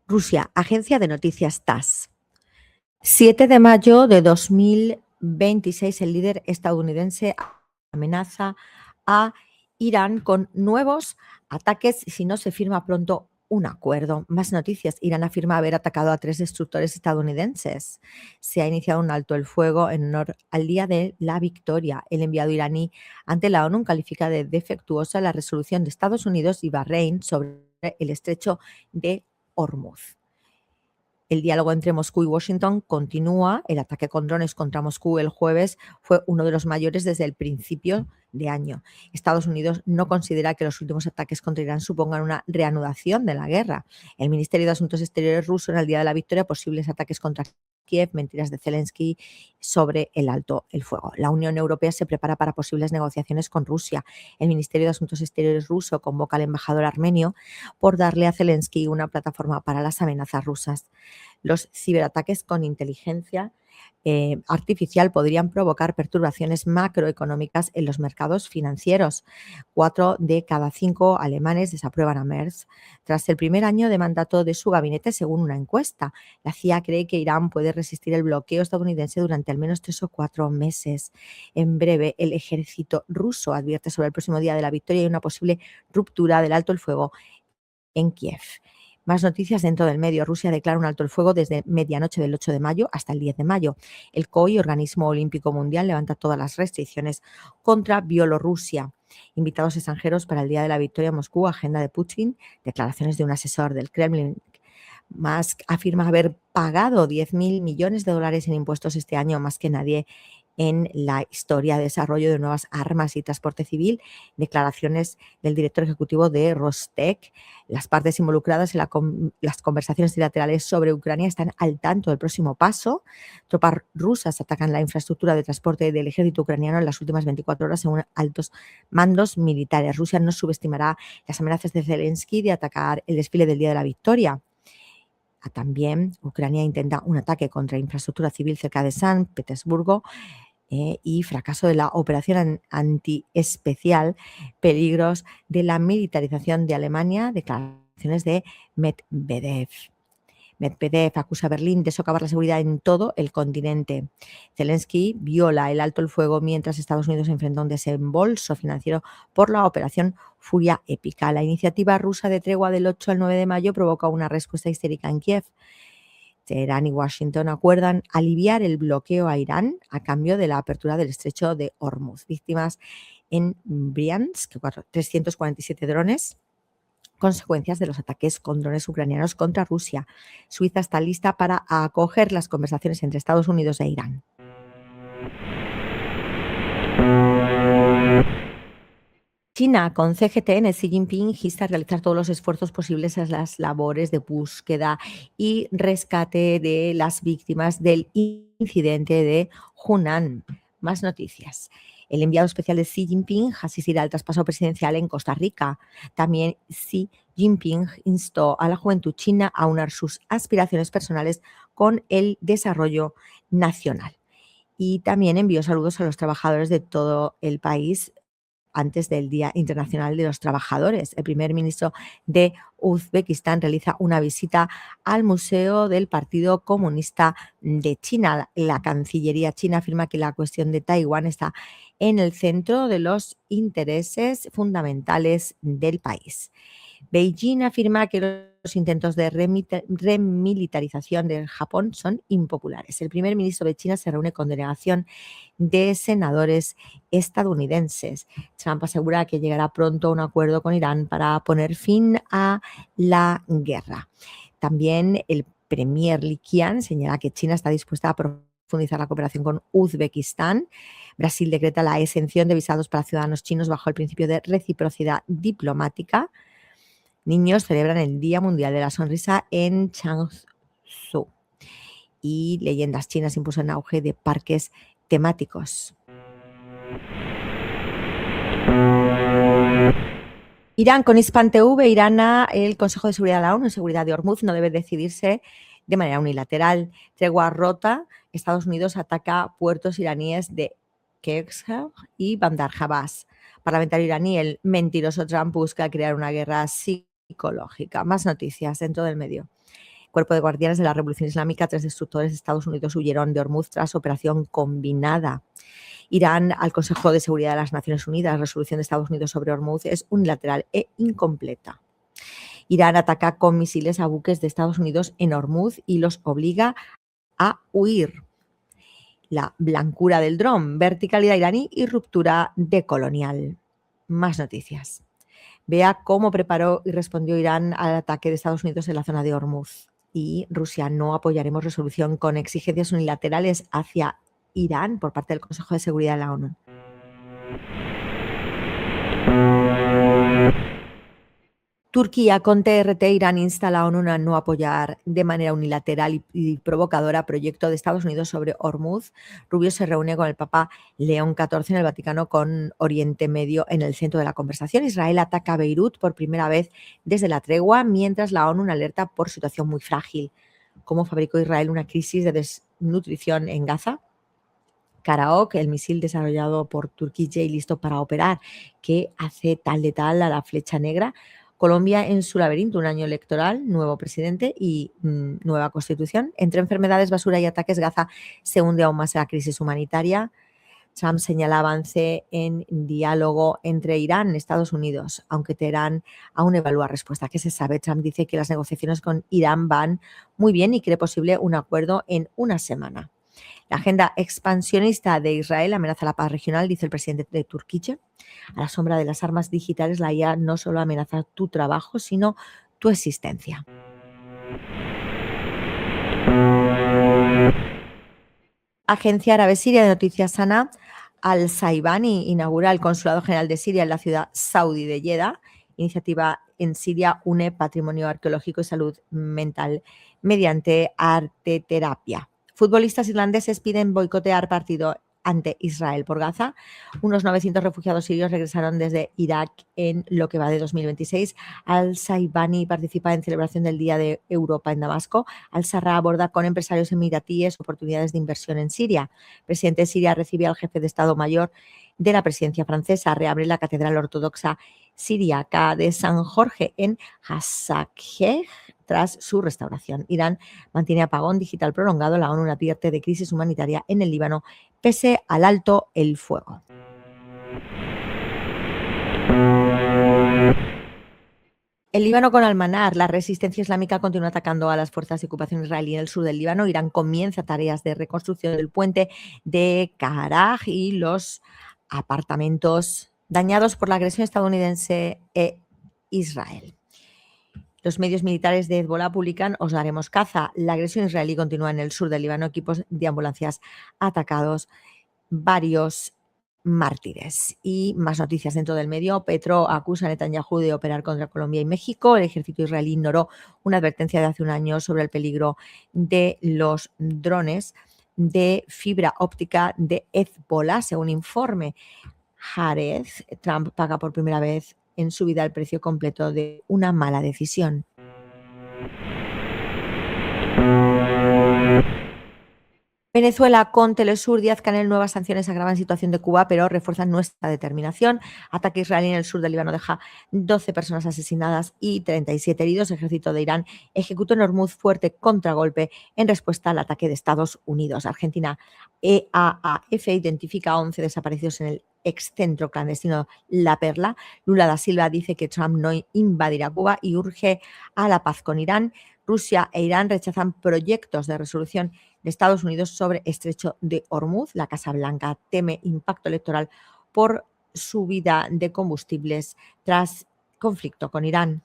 Rusia, agencia de noticias TASS. 7 de mayo de 2026, el líder estadounidense amenaza a Irán con nuevos ataques si no se firma pronto un acuerdo. Más noticias. Irán afirma haber atacado a 3 destructores estadounidenses. Se ha iniciado un alto el fuego en honor al Día de la Victoria. El enviado iraní ante la ONU califica de defectuosa la resolución de Estados Unidos y Bahrein sobre el estrecho de Hormuz. El diálogo entre Moscú y Washington continúa. El ataque con drones contra Moscú el jueves fue uno de los mayores desde el principio de año. Estados Unidos no considera que los últimos ataques contra Irán supongan una reanudación de la guerra. El Ministerio de Asuntos Exteriores ruso, en el Día de la Victoria, posibles ataques contra Kiev, mentiras de Zelensky sobre el alto el fuego. La Unión Europea se prepara para posibles negociaciones con Rusia. El Ministerio de Asuntos Exteriores ruso convoca al embajador armenio por darle a Zelensky una plataforma para las amenazas rusas. Los ciberataques con inteligencia artificial podrían provocar perturbaciones macroeconómicas en los mercados financieros. 4 de cada 5 alemanes desaprueban a Merz tras el primer año de mandato de su gabinete, según una encuesta. La CIA cree que Irán puede resistir el bloqueo estadounidense durante al menos 3 o 4 meses. En breve, el ejército ruso advierte sobre el próximo Día de la Victoria y una posible ruptura del alto el fuego en Kiev. Más noticias dentro del medio. Rusia declara un alto el fuego desde medianoche del 8 de mayo hasta el 10 de mayo. El COI, Organismo Olímpico Mundial, levanta todas las restricciones contra Bielorrusia. Invitados extranjeros para el Día de la Victoria en Moscú, agenda de Putin, declaraciones de un asesor del Kremlin. Musk afirma haber pagado 10.000 millones de dólares en impuestos este año, más que nadie en la historia de desarrollo de nuevas armas y transporte civil. Declaraciones del director ejecutivo de Rostec. Las partes involucradas en las conversaciones bilaterales sobre Ucrania están al tanto del próximo paso. Tropas rusas atacan la infraestructura de transporte del ejército ucraniano en las últimas 24 horas, según altos mandos militares. Rusia no subestimará las amenazas de Zelensky de atacar el desfile del Día de la Victoria. También Ucrania intenta un ataque contra infraestructura civil cerca de San Petersburgo y fracaso de la operación antiespecial, peligros de la militarización de Alemania, declaraciones de Medvedev. Medvedev acusa a Berlín de socavar la seguridad en todo el continente. Zelensky viola el alto el fuego mientras Estados Unidos enfrenta un desembolso financiero por la operación Furia Épica. La iniciativa rusa de tregua del 8 al 9 de mayo provoca una respuesta histérica en Kiev. Teherán y Washington acuerdan aliviar el bloqueo a Irán a cambio de la apertura del estrecho de Hormuz. Víctimas en Briansk, 347 drones. Consecuencias de los ataques con drones ucranianos contra Rusia. Suiza está lista para acoger las conversaciones entre Estados Unidos e Irán. China, con CGTN, Xi Jinping insta a realizar todos los esfuerzos posibles en las labores de búsqueda y rescate de las víctimas del incidente de Hunan. Más noticias. El enviado especial de Xi Jinping asistirá al traspaso presidencial en Costa Rica. También Xi Jinping instó a la juventud china a unir sus aspiraciones personales con el desarrollo nacional. Y también envió saludos a los trabajadores de todo el país antes del Día Internacional de los Trabajadores. El primer ministro de Uzbekistán realiza una visita al Museo del Partido Comunista de China. La Cancillería china afirma que la cuestión de Taiwán está en el centro de los intereses fundamentales del país. Beijing afirma que los intentos de remilitarización de Japón son impopulares. El primer ministro de China se reúne con delegación de senadores estadounidenses. Trump asegura que llegará pronto a un acuerdo con Irán para poner fin a la guerra. También el premier Li Qian señala que China está dispuesta a profundizar la cooperación con Uzbekistán. Brasil decreta la exención de visados para ciudadanos chinos bajo el principio de reciprocidad diplomática. Niños celebran el Día Mundial de la Sonrisa en Changzhou. Y leyendas chinas impulsan auge de parques temáticos. Irán, con Hispan TV, Irán, el Consejo de Seguridad de la ONU en seguridad de Hormuz no debe decidirse de manera unilateral. Tregua rota, Estados Unidos ataca puertos iraníes de Khashoggi y Bandar Abbas. Parlamentario iraní, el mentiroso Trump busca crear una guerra psicológica. Más noticias dentro del medio. Cuerpo de Guardianes de la Revolución Islámica, 3 destructores de Estados Unidos huyeron de Hormuz tras operación combinada. Irán al Consejo de Seguridad de las Naciones Unidas. La resolución de Estados Unidos sobre Hormuz es unilateral e incompleta. Irán ataca con misiles a buques de Estados Unidos en Hormuz y los obliga a huir. La blancura del dron, verticalidad iraní y ruptura decolonial. Más noticias. Vea cómo preparó y respondió Irán al ataque de Estados Unidos en la zona de Hormuz. Y Rusia: no apoyaremos resolución con exigencias unilaterales hacia Irán por parte del Consejo de Seguridad de la ONU. Turquía con TRT. Irán insta a la ONU a no apoyar de manera unilateral y provocadora proyecto de Estados Unidos sobre Hormuz. Rubio se reúne con el Papa León XIV en el Vaticano, con Oriente Medio en el centro de la conversación. Israel ataca a Beirut por primera vez desde la tregua, mientras la ONU alerta por situación muy frágil. ¿Cómo fabricó Israel una crisis de desnutrición en Gaza? Karaok, el misil desarrollado por Turquía y listo para operar, que hace tal de tal a la flecha negra. Colombia en su laberinto, un año electoral, nuevo presidente y nueva constitución. Entre enfermedades, basura y ataques, Gaza se hunde aún más en la crisis humanitaria. Trump señala avance en diálogo entre Irán y Estados Unidos, aunque Teherán aún evalúa respuesta. ¿Qué se sabe? Trump dice que las negociaciones con Irán van muy bien y cree posible un acuerdo en una semana. La agenda expansionista de Israel amenaza la paz regional, dice el presidente de Turquía. A la sombra de las armas digitales, la IA no solo amenaza tu trabajo, sino tu existencia. Agencia árabe siria de noticias SANA. Al-Saibani inaugura el Consulado General de Siria en la ciudad saudí de Jeddah. Iniciativa en Siria une patrimonio arqueológico y salud mental mediante arteterapia. Futbolistas irlandeses piden boicotear partido ante Israel por Gaza. Unos 900 refugiados sirios regresaron desde Irak en lo que va de 2026. Al-Saibani participa en celebración del Día de Europa en Damasco. Al-Sarra aborda con empresarios emiratíes oportunidades de inversión en Siria. El presidente de Siria recibe al jefe de Estado Mayor de la presidencia francesa. Reabre la catedral ortodoxa siríaca de San Jorge en Hasakeh tras su restauración. Irán mantiene apagón digital prolongado. La ONU advierte de crisis humanitaria en el Líbano pese al alto el fuego. El Líbano con Al-Manar. La resistencia islámica continúa atacando a las fuerzas de ocupación israelí en el sur del Líbano. Irán comienza tareas de reconstrucción del puente de Karaj y los apartamentos dañados por la agresión estadounidense e Israel. Los medios militares de Hezbollah publican: os daremos caza. La agresión israelí continúa en el sur del Líbano. Equipos de ambulancias atacados. Varios mártires. Y más noticias dentro del medio. Petro acusa a Netanyahu de operar contra Colombia y México. El ejército israelí ignoró una advertencia de hace un año sobre el peligro de los drones de fibra óptica de Hezbollah. Según informe Haaretz, Trump paga por primera vez en su vida el precio completo de una mala decisión. Venezuela con Telesur. Díaz-Canel: nuevas sanciones agravan situación de Cuba, pero refuerzan nuestra determinación. Ataque israelí en el sur del Líbano deja 12 personas asesinadas y 37 heridos. Ejército de Irán ejecutó en Hormuz fuerte contragolpe en respuesta al ataque de Estados Unidos. Argentina. EAAF identifica a 11 desaparecidos en el excentro clandestino La Perla. Lula da Silva dice que Trump no invadirá Cuba y urge a la paz con Irán. Rusia e Irán rechazan proyectos de resolución de Estados Unidos sobre estrecho de Hormuz. La Casa Blanca teme impacto electoral por subida de combustibles tras conflicto con Irán.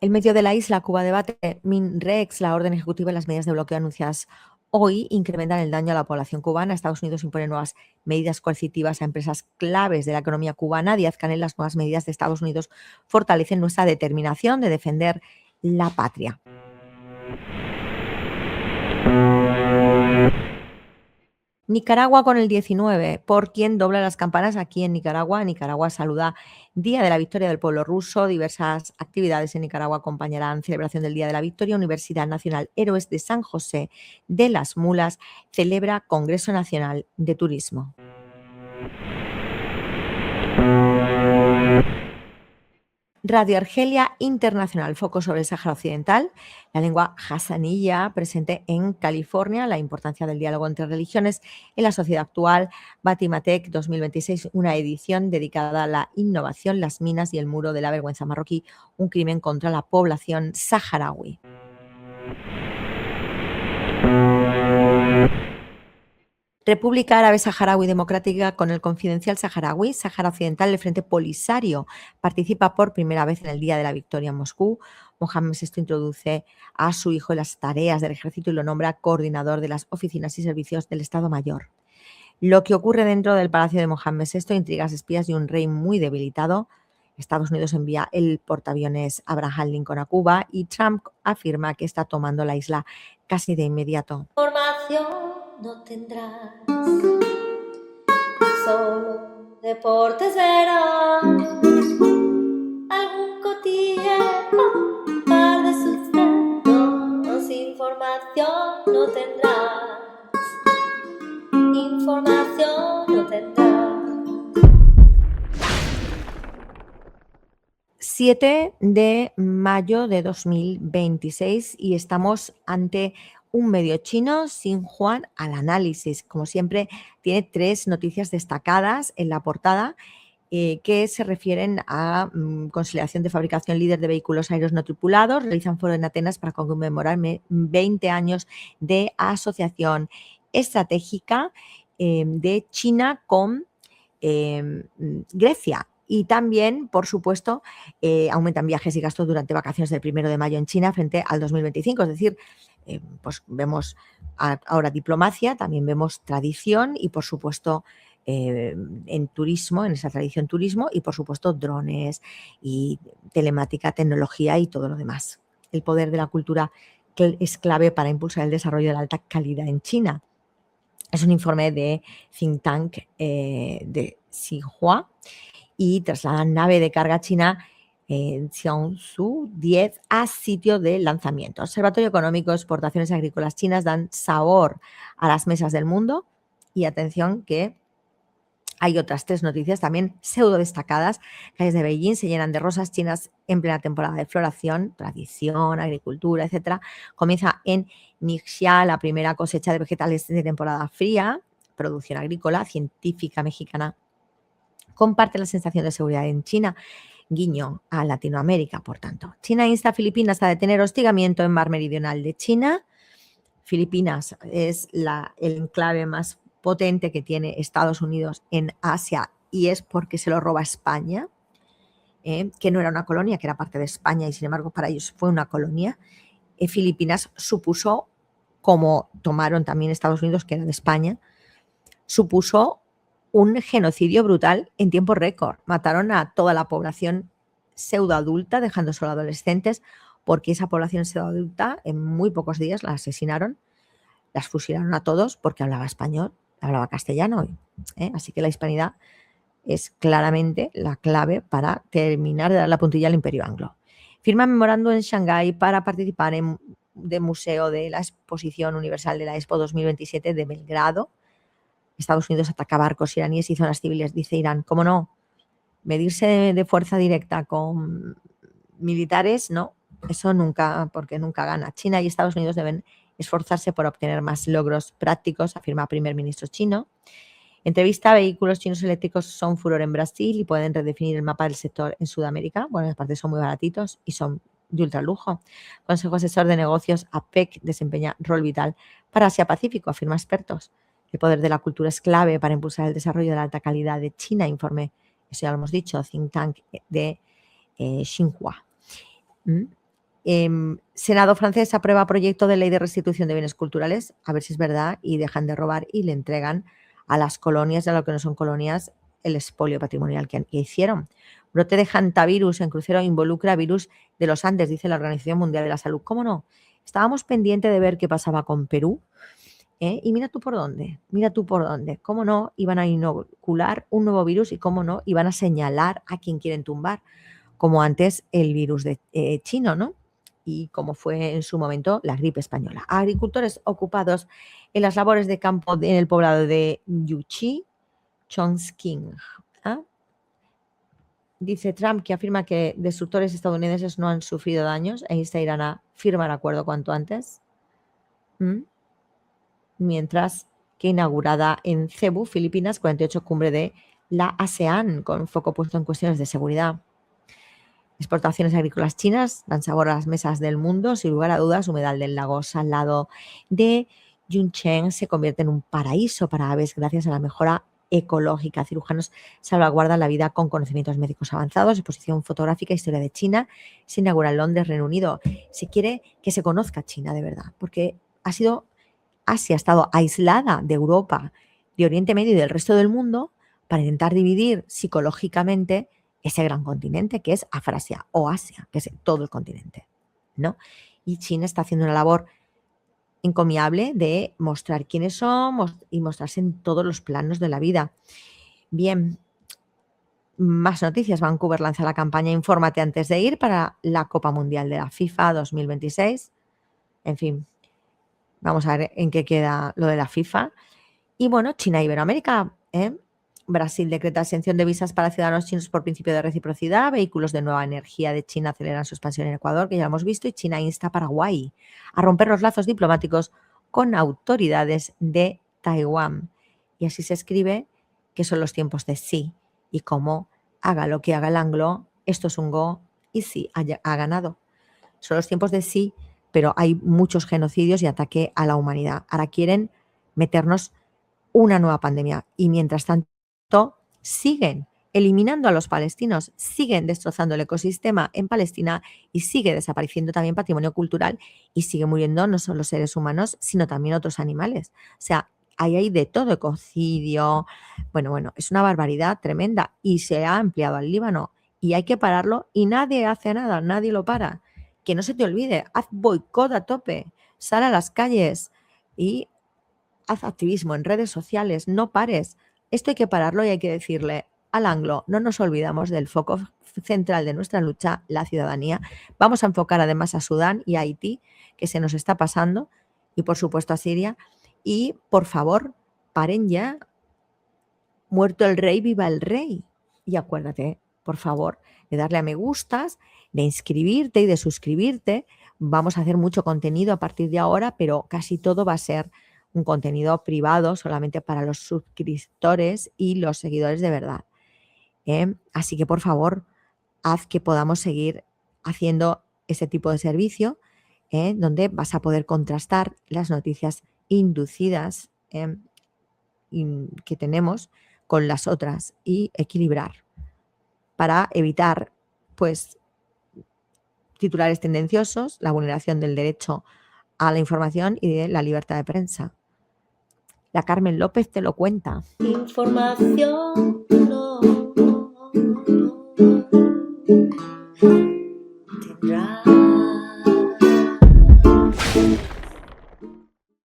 El medio de la isla. Cuba debate. MinRex. La orden ejecutiva y las medidas de bloqueo anunciadas hoy incrementan el daño a la población cubana. Estados Unidos impone nuevas medidas coercitivas a empresas claves de la economía cubana. Díaz-Canel: las nuevas medidas de Estados Unidos fortalecen nuestra determinación de defender la patria. Nicaragua con el 19, por quien dobla las campanas aquí en Nicaragua. Nicaragua saluda Día de la Victoria del Pueblo Ruso. Diversas actividades en Nicaragua acompañarán celebración del Día de la Victoria. Universidad Nacional Héroes de San José de las Mulas celebra Congreso Nacional de Turismo. Radio Argelia Internacional, foco sobre el Sáhara Occidental, la lengua hasanilla presente en California, la importancia del diálogo entre religiones en la sociedad actual, Batimatec 2026, una edición dedicada a la innovación, las minas y el muro de la vergüenza marroquí, un crimen contra la población saharaui. República Árabe Saharaui Democrática con el Confidencial Saharaui, Sáhara Occidental, el Frente Polisario participa por primera vez en el Día de la Victoria en Moscú. Mohamed VI introduce a su hijo en las tareas del ejército y lo nombra coordinador de las oficinas y servicios del Estado Mayor. Lo que ocurre dentro del palacio de Mohamed VI, intrigas espías y un rey muy debilitado. Estados Unidos envía el portaaviones Abraham Lincoln a Cuba y Trump afirma que está tomando la isla casi de inmediato. Información no tendrás, solo deportes verás, algún cotilleo, un par de sustratos, información no tendrás, información no tendrás. 7 de mayo de 2026 y estamos ante un medio chino, Xinhua al análisis. Como siempre, tiene 3 noticias destacadas en la portada que se refieren a consolidación de fabricación líder de vehículos aéreos no tripulados. Realizan foro en Atenas para conmemorar 20 años de asociación estratégica de China con Grecia. Y también, por supuesto, aumentan viajes y gastos durante vacaciones del 1 de mayo en China frente al 2025. Es decir, pues vemos ahora diplomacia, también vemos tradición y, por supuesto, en turismo, en esa tradición turismo y, por supuesto, drones y telemática, tecnología y todo lo demás. El poder de la cultura es clave para impulsar el desarrollo de la alta calidad en China. Es un informe de think tank de Xinhua y trasladan nave de carga china Jiangsu 10 a sitio de lanzamiento. Observatorio Económico, exportaciones agrícolas chinas dan sabor a las mesas del mundo. Y atención que hay otras 3 noticias también pseudo destacadas. Calles de Beijing se llenan de rosas chinas en plena temporada de floración, tradición, agricultura, etc. Comienza en Ningxia la primera cosecha de vegetales de temporada fría, producción agrícola, científica mexicana comparte la sensación de seguridad en China, guiño a Latinoamérica, por tanto. China insta a Filipinas a detener hostigamiento en mar meridional de China. Filipinas es el enclave más potente que tiene Estados Unidos en Asia y es porque se lo roba España, que no era una colonia, que era parte de España y sin embargo para ellos fue una colonia. Filipinas supuso, como tomaron también Estados Unidos, que era de España, supuso un genocidio brutal en tiempo récord. Mataron a toda la población pseudoadulta, dejando solo adolescentes, porque esa población pseudoadulta en muy pocos días la asesinaron, las fusilaron a todos porque hablaba español, hablaba castellano. Así que la hispanidad es claramente la clave para terminar de dar la puntilla al imperio anglo. Firma memorándum en Shanghái para participar en el museo de la Exposición Universal de la Expo 2027 de Belgrado. Estados Unidos ataca barcos iraníes y zonas civiles, dice Irán. ¿Cómo no? Medirse de fuerza directa con militares, no. Eso nunca, porque nunca gana. China y Estados Unidos deben esforzarse por obtener más logros prácticos, afirma primer ministro chino. Entrevista: vehículos chinos eléctricos son furor en Brasil y pueden redefinir el mapa del sector en Sudamérica. Bueno, aparte son muy baratitos y son de ultralujo. Consejo asesor de negocios APEC desempeña rol vital para Asia-Pacífico, afirma expertos. El poder de la cultura es clave para impulsar el desarrollo de la alta calidad de China, informe, eso ya lo hemos dicho, think tank de Xinhua. Senado francés aprueba proyecto de ley de restitución de bienes culturales, a ver si es verdad, y dejan de robar y le entregan a las colonias, a lo que no son colonias, el expolio patrimonial que hicieron. Brote de hantavirus en crucero involucra virus de los Andes, dice la Organización Mundial de la Salud. ¿Cómo no? Estábamos pendientes de ver qué pasaba con Perú, Y mira tú por dónde, cómo no iban a inocular un nuevo virus y cómo no iban a señalar a quien quieren tumbar, como antes el virus chino, ¿no? Y como fue en su momento la gripe española. Agricultores ocupados en las labores de campo en el poblado de Yuchi, Chongqing. ¿Ah? Dice Trump, que afirma que destructores estadounidenses no han sufrido daños e se irán a firmar acuerdo cuanto antes. Mientras que inaugurada en Cebu, Filipinas, 48 cumbre de la ASEAN, con foco puesto en cuestiones de seguridad. Exportaciones agrícolas chinas dan sabor a las mesas del mundo. Sin lugar a dudas, humedal del lago salado de Yuncheng se convierte en un paraíso para aves gracias a la mejora ecológica. Cirujanos salvaguardan la vida con conocimientos médicos avanzados. Exposición fotográfica Historia de China se inaugura en Londres, Reino Unido. Se quiere que se conozca China de verdad, porque Asia ha estado aislada de Europa, de Oriente Medio y del resto del mundo para intentar dividir psicológicamente ese gran continente que es Afrasia o Asia, que es todo el continente, ¿no? Y China está haciendo una labor encomiable de mostrar quiénes somos y mostrarse en todos los planos de la vida. Bien, más noticias. Vancouver lanza la campaña Infórmate antes de ir para la Copa Mundial de la FIFA 2026. En fin, vamos a ver en qué queda lo de la FIFA. Y bueno, China e Iberoamérica. Brasil decreta exención de visas para ciudadanos chinos por principio de reciprocidad. Vehículos de nueva energía de China aceleran su expansión en Ecuador, que ya hemos visto. Y China insta a Paraguay a romper los lazos diplomáticos con autoridades de Taiwán. Y así se escribe que son los tiempos de sí. Y como haga lo que haga el anglo, esto es un go y sí ha ganado. Son los tiempos de sí, pero hay muchos genocidios y ataque a la humanidad. Ahora quieren meternos una nueva pandemia y mientras tanto siguen eliminando a los palestinos, siguen destrozando el ecosistema en Palestina y sigue desapareciendo también patrimonio cultural y sigue muriendo no solo seres humanos, sino también otros animales. O sea, ahí hay de todo, ecocidio. Bueno, es una barbaridad tremenda y se ha ampliado al Líbano y hay que pararlo y nadie hace nada, nadie lo para. Que no se te olvide, haz boicot a tope, sal a las calles y haz activismo en redes sociales, no pares. Esto hay que pararlo y hay que decirle al anglo, no nos olvidamos del foco central de nuestra lucha, la ciudadanía. Vamos a enfocar además a Sudán y a Haití, que se nos está pasando, y por supuesto a Siria. Y por favor, paren ya. Muerto el rey, viva el rey. Y acuérdate, por favor, de darle a me gustas, de inscribirte y de suscribirte. Vamos a hacer mucho contenido a partir de ahora, pero casi todo va a ser un contenido privado solamente para los suscriptores y los seguidores de verdad. Así que, por favor, haz que podamos seguir haciendo ese tipo de servicio, donde vas a poder contrastar las noticias inducidas que tenemos con las otras y equilibrar para evitar, pues, titulares tendenciosos, la vulneración del derecho a la información y de la libertad de prensa. La Carmen López te lo cuenta. Información no tendrá